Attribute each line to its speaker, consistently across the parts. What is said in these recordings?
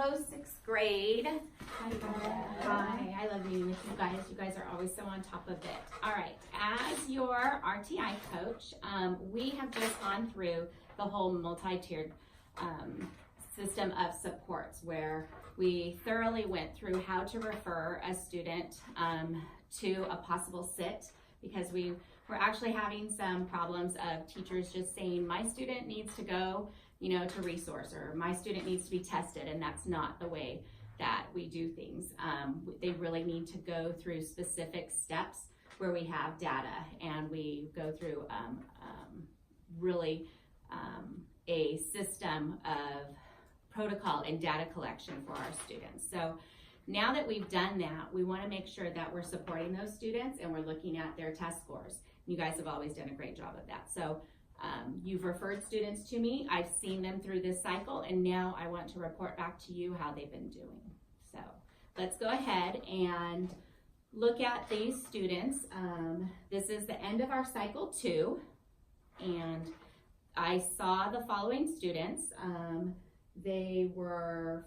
Speaker 1: Hello, sixth grade.
Speaker 2: Hi, I love meeting with you guys. You guys are always so on top of it. All right, as your RTI coach, we have just gone through the whole multi-tiered system of supports where we thoroughly went through how to refer a student to a possible sit, because we were actually having some problems of teachers just saying, my student needs to go, to resource, or my student needs to be tested, and that's not the way that we do things. They really need to go through specific steps where we have data, and we go through a system of protocol and data collection for our students. So now that we've done that, we want to make sure that we're supporting those students and we're looking at their test scores. You guys have always done a great job of that. So you've referred students to me. I've seen them through this cycle, and now I want to report back to you how they've been doing. So let's go ahead and look at these students. This is the end of our cycle 2, and I saw the following students. There were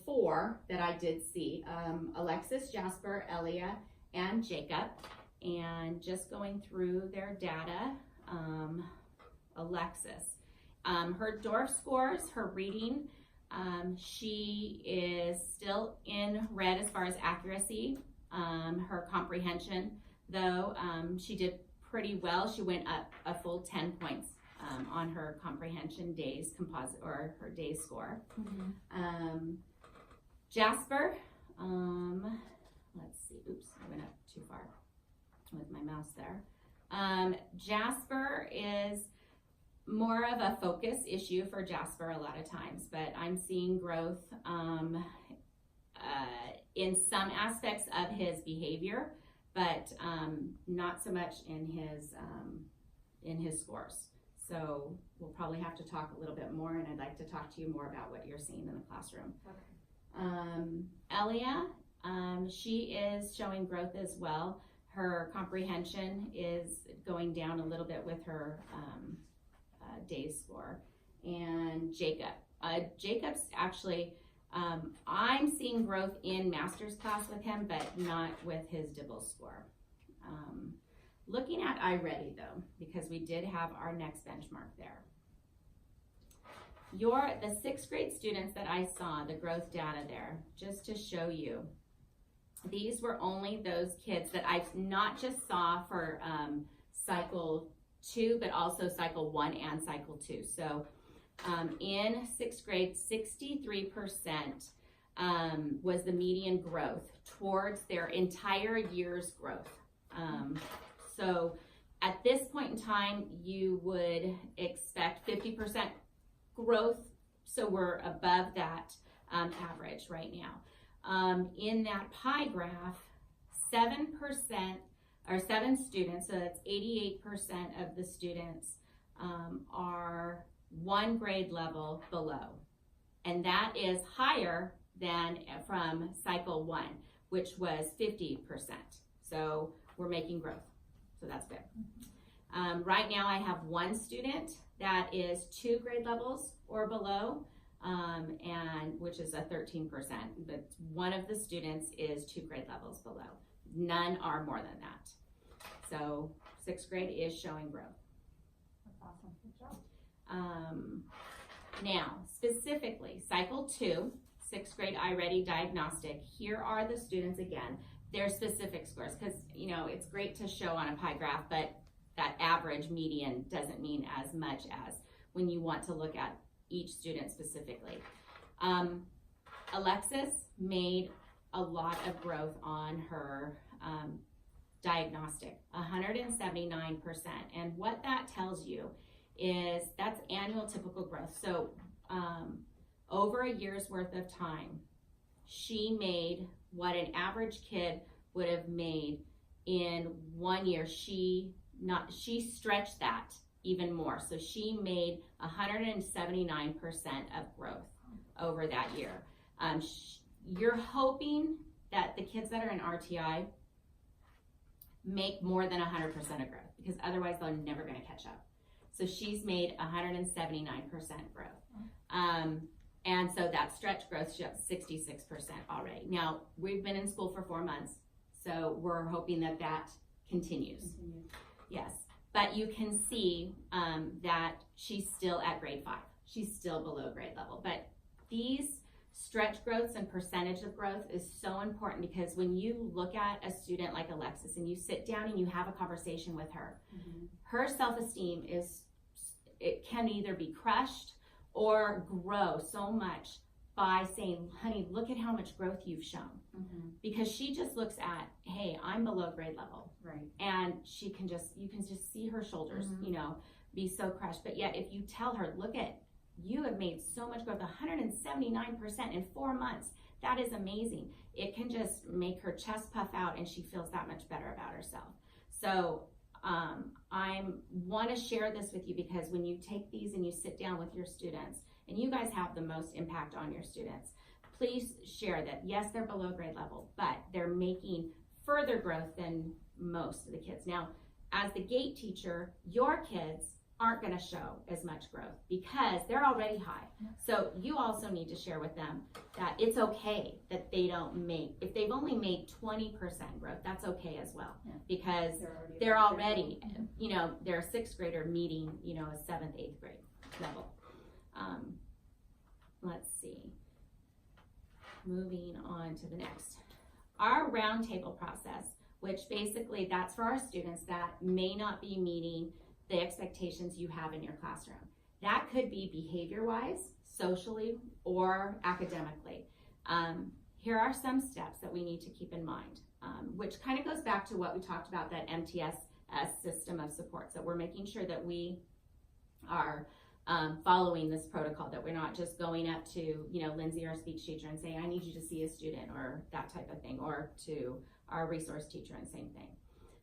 Speaker 2: 4 that I did see, Alexis, Jasper, Elia, and Jacob. And just going through their data, Alexis, her DORF scores, her reading, she is still in red as far as accuracy. Her comprehension, though, she did pretty well. She went up a full 10 points on her comprehension days composite, or her day score. Jasper, let's see, oops, I went up too far with my mouse there. Jasper is more of a focus issue for Jasper a lot of times, but I'm seeing growth in some aspects of his behavior, but not so much in his scores. So we'll probably have to talk a little bit more, and I'd like to talk to you more about what you're seeing in the classroom. Okay. Elia, she is showing growth as well. Her comprehension is going down a little bit with her day score. And Jacob. Jacob's actually, I'm seeing growth in master's class with him, but not with his Dibble score. Looking at iReady though, because we did have our next benchmark there. The 6th grade students that I saw, the growth data there, just to show you, these were only those kids that I not just saw for cycle 2, but also cycle 1 and cycle 2. So in 6th grade, 63% was the median growth towards their entire year's growth. So at this point in time, you would expect 50% growth. So we're above that average right now. In that pie graph, 7% or 7 students, so that's 88% of the students are 1 grade level below. And that is higher than from cycle 1, which was 50%. So we're making growth. So that's good. Right now I have 1 student that is 2 grade levels or below, and which is a 13%, but one of the students is 2 grade levels below. None are more than that. So 6th grade is showing growth.
Speaker 3: That's awesome. Good job.
Speaker 2: Now, specifically, cycle 2, 6th grade iReady diagnostic, here are the students again, their specific scores, because it's great to show on a pie graph, but that average median doesn't mean as much as when you want to look at each student specifically. Alexis made a lot of growth on her diagnostic, 179%. And what that tells you is that's annual typical growth. So over a year's worth of time, she made what an average kid would have made in 1 year. She stretched that even more. So she made 179% of growth over that year. You're hoping that the kids that are in RTI make more than 100% of growth, because otherwise they're never going to catch up. So she's made 179% growth. And so that stretch growth is 66% already. Now, we've been in school for 4 months, so we're hoping that that continues. Yes, but you can see that she's still at grade 5. She's still below grade level. But these stretch growths and percentage of growth is so important, because when you look at a student like Alexis and you sit down and you have a conversation with her, her self-esteem it can either be crushed or grow so much by saying, honey, look at how much growth you've shown. Because she just looks at, hey, I'm below grade level.
Speaker 3: Right.
Speaker 2: And you can just see her shoulders, be so crushed. But yet if you tell her, look at, you have made so much growth, 179% in 4 months. That is amazing. It can just make her chest puff out and she feels that much better about herself. So I want to share this with you, because when you take these and you sit down with your students, and you guys have the most impact on your students, please share that, yes, they're below grade level, but they're making further growth than most of the kids. Now, as the gate teacher, your kids aren't going to show as much growth because they're already high. So you also need to share with them that it's okay that they don't make, if they've only made 20% growth, that's okay as well, because they're already, they're a 6th grader meeting, a 7th, 8th grade level. Let's see, moving on to the next. Our roundtable process, which basically that's for our students that may not be meeting the expectations you have in your classroom. That could be behavior-wise, socially, or academically. Here are some steps that we need to keep in mind, which kind of goes back to what we talked about, that MTSS system of supports, that we're making sure that we are following this protocol, that we're not just going up to, Lindsay, our speech teacher, and saying, I need you to see a student, or that type of thing, or to our resource teacher, and same thing.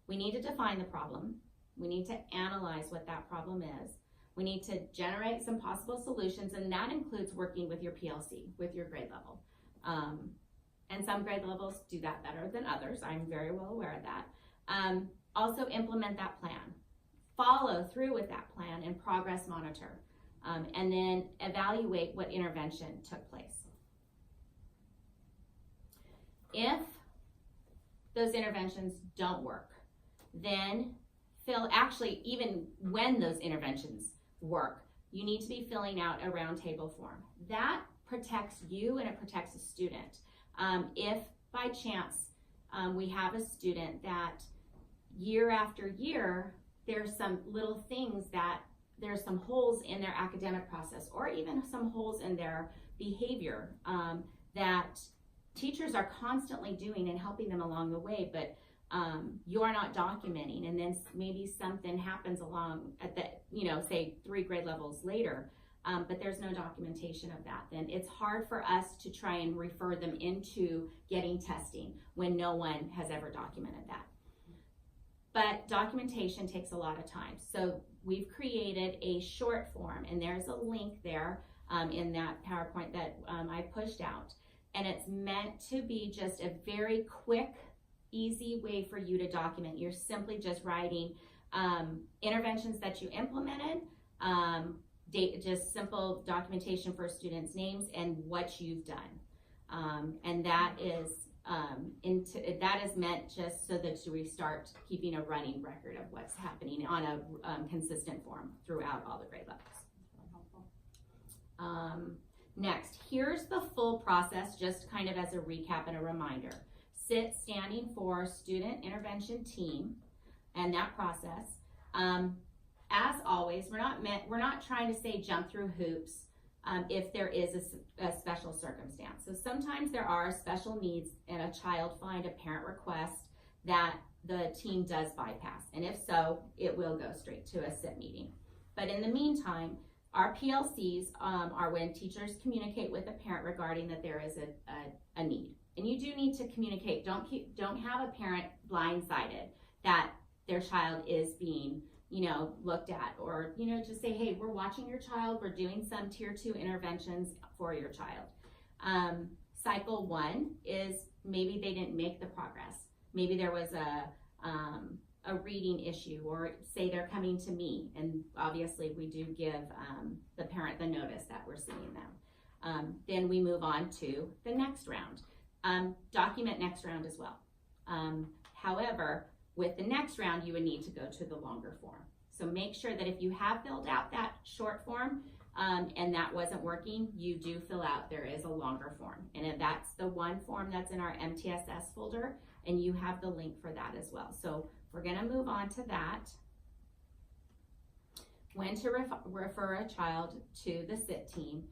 Speaker 2: We need to define the problem. We need to analyze what that problem is. We need to generate some possible solutions, and that includes working with your PLC, with your grade level. And some grade levels do that better than others. I'm very well aware of that. Also implement that plan. Follow through with that plan and progress monitor. And then evaluate what intervention took place. If those interventions don't work, then even when those interventions work, you need to be filling out a roundtable form. That protects you and it protects the student. If by chance we have a student that year after year, there's some little things that there's some holes in their academic process, or even some holes in their behavior that teachers are constantly doing and helping them along the way, but you're not documenting, and then maybe something happens along at the, say 3 grade levels later, but there's no documentation of that, then it's hard for us to try and refer them into getting testing when no one has ever documented that. But documentation takes a lot of time. So we've created a short form, and there's a link there in that PowerPoint that I pushed out. And it's meant to be just a very quick, easy way for you to document. You're simply just writing interventions that you implemented, just simple documentation for students' names and what you've done. And that is meant just so that we start keeping a running record of what's happening on a consistent form throughout all the grade levels. Next, here's the full process, just kind of as a recap and a reminder. SIT standing for Student Intervention Team, and that process. As always, we're not trying to say jump through hoops if there is a special circumstance. So sometimes there are special needs and a child find a parent request that the team does bypass, and if so, it will go straight to a SIT meeting. But in the meantime, our PLCs are when teachers communicate with a parent regarding that there is a need. And you do need to communicate. Don't have a parent blindsided that their child is being, looked at, or, just say, hey, we're watching your child. We're doing some tier 2 interventions for your child. Cycle 1 is maybe they didn't make the progress. Maybe there was a reading issue, or say they're coming to me, and obviously we do give the parent the notice that we're seeing them. Then we move on to the next round. Document next round as well. However, with the next round, you would need to go to the longer form. So make sure that if you have filled out that short form and that wasn't working, you do fill out, there is a longer form. And if that's the one form that's in our MTSS folder, and you have the link for that as well. So we're gonna move on to that. When to refer a child to the SIT team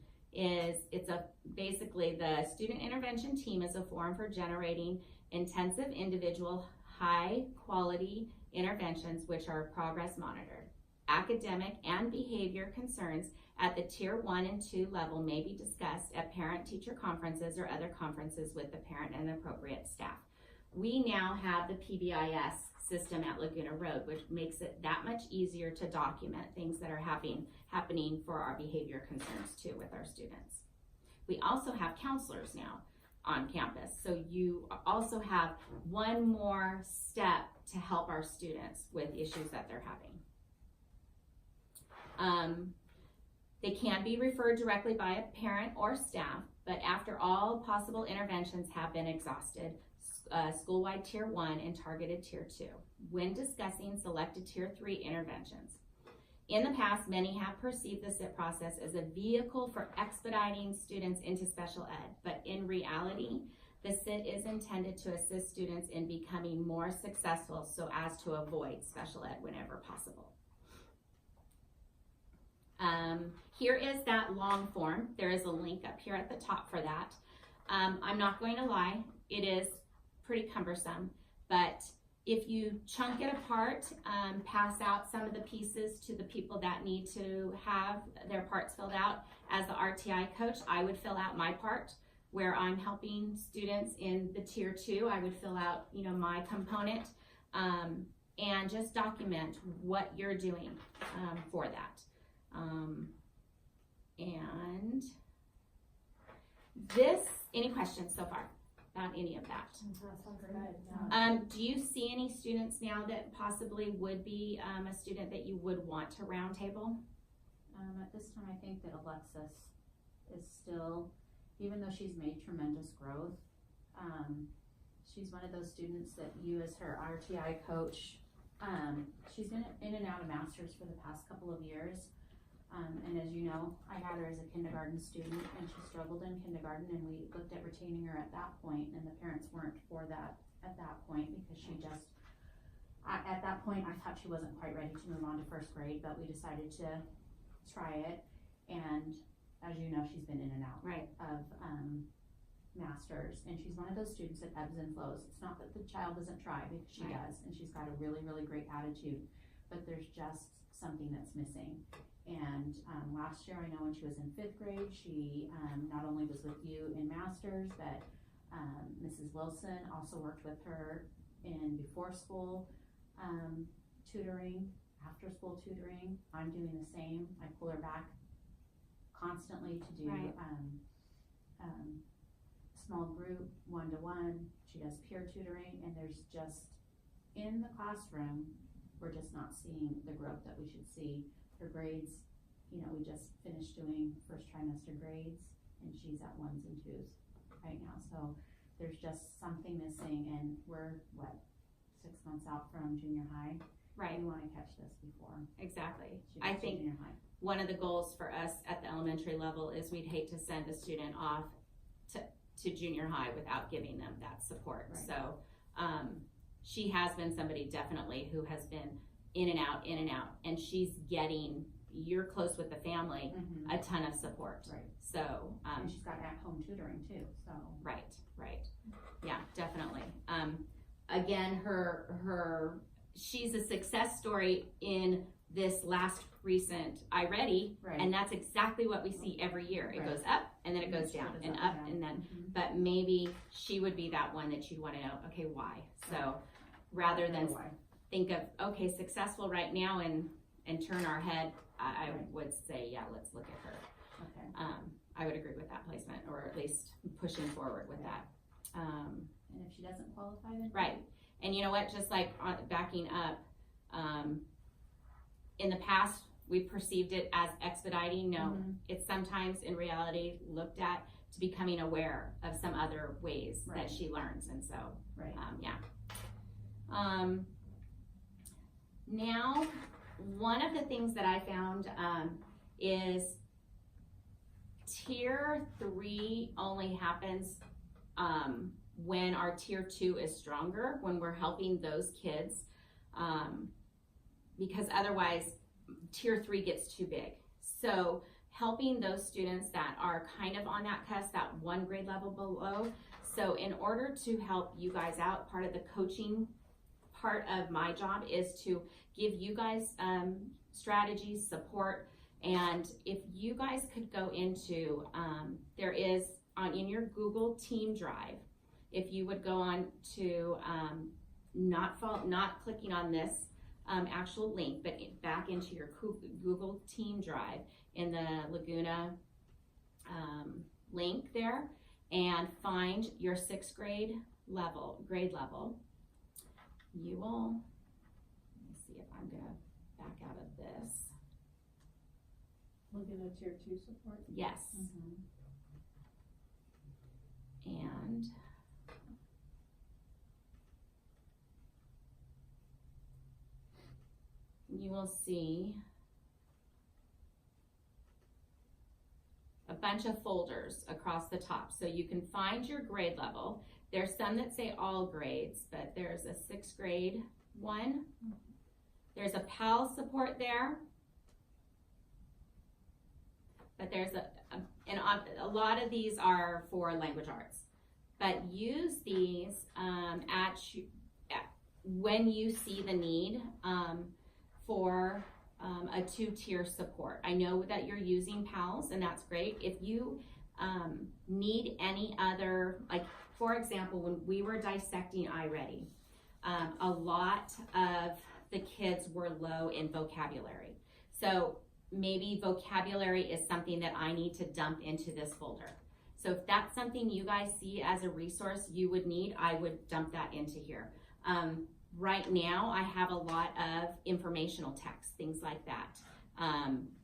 Speaker 2: basically the student intervention team is a forum for generating intensive individual high quality interventions which are progress monitored. Academic and behavior concerns at the tier 1 and 2 level may be discussed at parent-teacher conferences or other conferences with the parent and appropriate staff. We now have the PBIS system at Laguna Road, which makes it that much easier to document things that are happening for our behavior concerns too with our students. We also have counselors now on campus, so you also have one more step to help our students with issues that they're having. They can be referred directly by a parent or staff, but after all possible interventions have been exhausted, school-wide tier 1 and targeted tier 2, when discussing selected tier 3 interventions. In the past, many have perceived the SIT process as a vehicle for expediting students into special ed, but in reality, the SIT is intended to assist students in becoming more successful so as to avoid special ed whenever possible. Here is that long form. There is a link up here at the top for that. I'm not going to lie, it is pretty cumbersome, but if you chunk it apart, pass out some of the pieces to the people that need to have their parts filled out. As the RTI coach, I would fill out my part where I'm helping students in the tier 2. I would fill out, my component and just document what you're doing for that. And any questions so far about any of that?
Speaker 3: That sounds good.
Speaker 2: Do you see any students now that possibly would be a student that you would want to roundtable?
Speaker 1: At this time, I think that Alexis is still, even though she's made tremendous growth, she's one of those students that you as her RTI coach, she's been in and out of masters for the past couple of years. And as you know, I had her as a kindergarten student and she struggled in kindergarten, and we looked at retaining her at that point, and the parents weren't for that at that point because she just, at that point I thought she wasn't quite ready to move on to first grade, but we decided to try it. And as you know, she's been in and out of masters, and she's one of those students that ebbs and flows. It's not that the child doesn't try, because she does, and she's got a really, really great attitude, but there's just something that's missing. And last year, I know when she was in 5th grade, she not only was with you in masters, but Mrs. Wilson also worked with her in before school tutoring, after school tutoring. I'm doing the same. I pull her back constantly to do small group, 1-to-1. She does peer tutoring, and there's just, in the classroom, we're just not seeing the growth that we should see. Her grades, we just finished doing first trimester grades, and she's at 1s and 2s right now. So there's just something missing, and we're 6 months out from junior high.
Speaker 2: Right.
Speaker 1: We want to catch this before.
Speaker 2: Exactly.
Speaker 1: She
Speaker 2: I
Speaker 1: gets to
Speaker 2: think
Speaker 1: junior high.
Speaker 2: one of the goals for us at the elementary level is we'd hate to send a student off to junior high without giving them that support.
Speaker 1: Right.
Speaker 2: So she has been somebody definitely who has been in and out, and you're close with the family, a ton of support.
Speaker 1: Right.
Speaker 2: So
Speaker 1: and she's got at-home tutoring too. So
Speaker 2: right, yeah, definitely. Again, she's a success story in this last recent iReady, and that's exactly what we see every year. It goes up and then it goes down and up and then, but maybe she would be that one that you'd want to know, okay, why? So rather than think of, okay, successful right now and turn our head, I would say, yeah, let's look at her.
Speaker 1: Okay.
Speaker 2: I would agree with that placement, or at least pushing forward with that.
Speaker 1: And if she doesn't qualify, then
Speaker 2: right. And you know what, just like backing up, in the past, we perceived it as expediting. No,
Speaker 1: Mhm.
Speaker 2: it's sometimes in reality looked at to becoming aware of some other ways
Speaker 1: Right.
Speaker 2: that she learns. And so,
Speaker 1: Right.
Speaker 2: yeah. Now, one of the things that I found is tier 3 only happens when our tier 2 is stronger, when we're helping those kids, because otherwise tier 3 gets too big. So helping those students that are kind of on that cusp, that 1 grade level below. So in order to help you guys out, part of the coaching part of my job is to give you guys strategies, support, and if you guys could go into, there is in your Google Team Drive, if you would go on to, not clicking on this actual link, but back into your Google Team Drive in the Laguna link there, and find your 6th grade level, you will, let me see if I'm gonna back out of this.
Speaker 3: Looking at tier 2 support.
Speaker 2: Yes.
Speaker 1: Mhm.
Speaker 2: And you will see a bunch of folders across the top. So you can find your grade level. There's some that say all grades, but there's a 6th grade one. There's a PAL support there. But there's a lot of these are for language arts. But use these when you see the need for a 2-tier support. I know that you're using PALs, and that's great. If you need any other, like for example, when we were dissecting iReady, a lot of the kids were low in vocabulary. So maybe vocabulary is something that I need to dump into this folder. So if that's something you guys see as a resource you would need, I would dump that into here. Right now, I have a lot of informational text, things like that.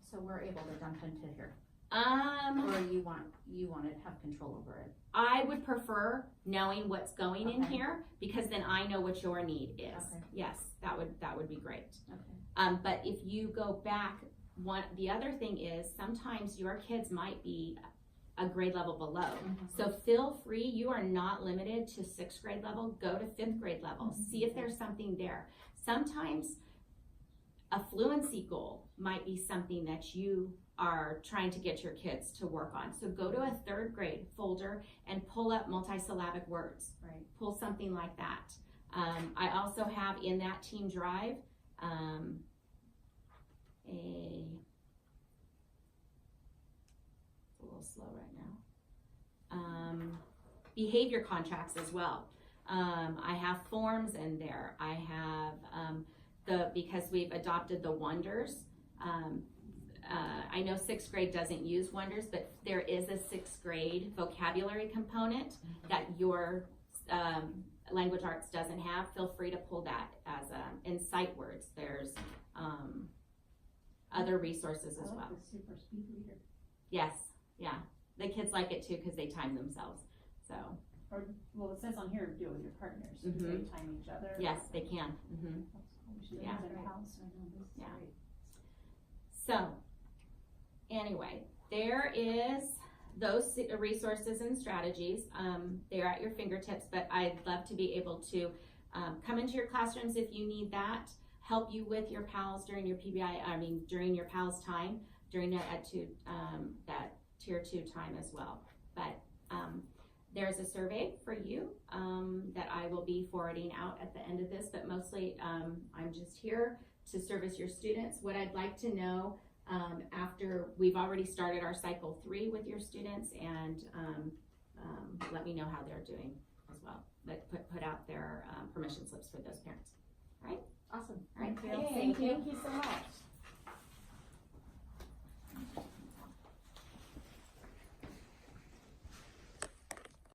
Speaker 1: So we're able to dump into here,
Speaker 2: Um,
Speaker 1: or you want to have control over it.
Speaker 2: I would prefer knowing what's going in
Speaker 1: Okay.
Speaker 2: here, because then I know what your need is.
Speaker 1: Okay.
Speaker 2: Yes, that would be great.
Speaker 1: Okay.
Speaker 2: But if you go back, the other thing is sometimes your kids might be a grade level below.
Speaker 1: Mhm.
Speaker 2: So feel free, you are not limited to 6th grade level, go to 5th grade level, see if there's something there. Sometimes a fluency goal might be something that you are trying to get your kids to work on. So go to a 3rd grade folder and pull up multisyllabic words.
Speaker 1: Right.
Speaker 2: Pull something like that. I also have in that Team Drive it's a little slow right now. Behavior contracts as well. I have forms in there. I have because we've adopted the Wonders. I know 6th grade doesn't use Wonders, but there is a 6th grade vocabulary component that your language arts doesn't have. Feel free to pull that as in sight words. There's other resources as well.
Speaker 3: The super speed reader.
Speaker 2: Yes, yeah. The kids like it too because they time themselves. So
Speaker 3: Or, well, it says on here, do it with your partners. Do
Speaker 2: Mhm.
Speaker 3: they time each other?
Speaker 2: yes, they can. Mm-hmm.
Speaker 3: That's cool. We should
Speaker 2: Yeah.
Speaker 3: use it in-house.
Speaker 1: I know, this is
Speaker 2: Yeah.
Speaker 1: great.
Speaker 2: So anyway, there is those resources and strategies. They're at your fingertips, but I'd love to be able to come into your classrooms if you need that, help you with your PALs during your during your PALs time, during that tier 2 time as well. But there's a survey for you that I will be forwarding out at the end of this, but mostly I'm just here to service your students. What I'd like to know after we've already started our cycle 3 with your students, and let me know how they're doing as well. Like put out their permission slips for those parents. All right?
Speaker 1: Awesome.
Speaker 2: All right.
Speaker 1: Thank you.
Speaker 2: Thank you.
Speaker 3: Thank you so much.